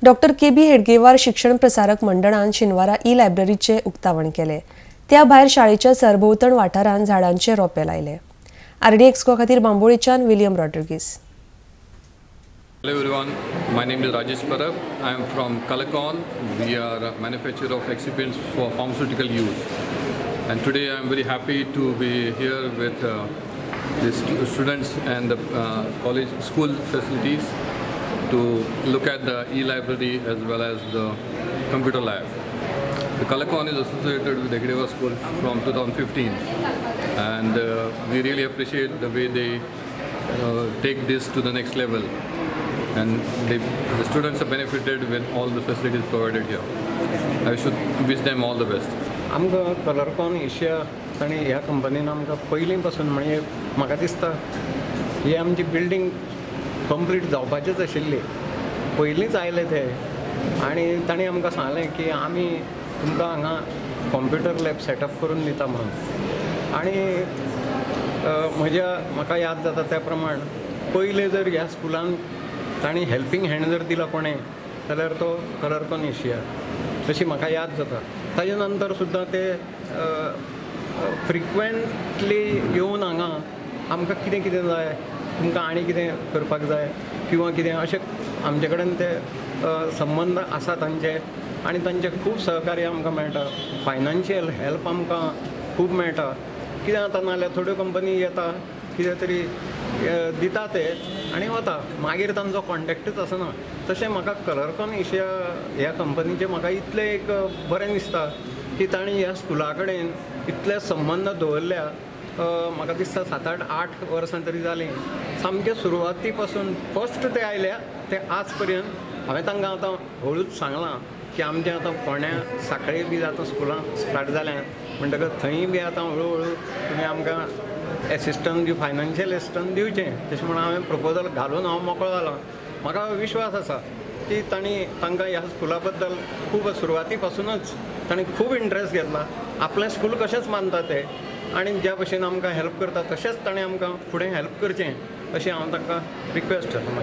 Doctor KB. Hedgewar शिक्षण प्रसारक मंडळान शेनवारा ई-लायब्ररीचे उक्तावण केले। त्या भायर शाळेच्या सरभोवतण वाठारांत झाडांचे रोपे लायले। आरडी एक्सको खातीर बांबोळेच्यान William Rodrigues. Hello everyone, my name is Rajesh Parab. I am from Kalakon. We are a manufacturer of excipients for pharmaceutical use. And today I am very happy to be here with the students and the college school facilities to look at the e-library as well as the computer lab. The Kalakon is associated with the Hedgewar school from 2015 and we really appreciate the way they take this to the next level. And the students are benefited with all the facilities provided here. I should wish them all the best. आमकां कलरकॉन Asia ताणी ह्या कंपनीन आमकां पयलीं पासून म्हणजे म्हाका दिसता ही आमची बिल्डींग कंप्लीट जावपाचीच आशिल्ली, पयलींच आयले ते आनी ताणी आमकां सांगलें की आमी तुमकां हांगा कॉम्प्युटर लॅब सेटअप करून दिता म्हणून। आनी म्हाका याद जाता त्या प्रमाण पयले जर ह्या स्कुलान ताणी हेल्पिंग हँड जर दिला कोणें जाल्यार तो कलरकॉन एशिया अशी म्हाका याद जाता। ताजे नंतर सुद्दां ते फ्रिक्वेंटली येवन हांगा आमकां कितें कितें जाय, तुमकां आनी कितें करपाक जाय किंवा कितें अशें आमचे कडेन ते संबंद आसा तांचे आनी तांचे खूब सहकार्य आमकां मेळटा, फायनान्शियल हेल्प आमकां खूब मेळटा। कितें जाता नाल्यार थोड्यो कंपनी येता कितें तरी दिता ते आनी वता, मागीर तांचो कॉन्टॅक्टूच आसना। तशें म्हाका कलरकॉन एशिया ह्या कंपनीचें म्हाका इतलें एक बरें दिसता की तांणी ह्या स्कुला कडेन इतले संबंद दवरल्या। म्हाका दिसता 7-8 वर्सां तरी जालीं, सामके सुरवाती पासून फस्ट ते आयल्या ते आज पर्यंत। हांवें तांकां आतां हळूच सांगलां की आमचें आतां फोंड्या सांखळे बी आतां स्कुलां स्टार्ट जाल्यां म्हणटकच थंय बी आतां हळू हळू तुमी आमकां एसिस्टंट दिव, फायनान्शियल एसिस्टंट दिवचें तशें म्हणून हांवें प्रपोजल घालून हांव मोकळो जालो। म्हाका विश्वास आसा की तांकां ह्या स्कुला बद्दल खूब सुरवाती पासूनच तांणी खूब इंट्रस्ट घेतला। आपलें स्कूल कशेंच मानता ते आनी ज्या भशेन आमकां हेल्प करता तशेंच ताणें आमकां फुडें हेल्प करचें अशें हांव तांकां रिक्वेस्ट करतां।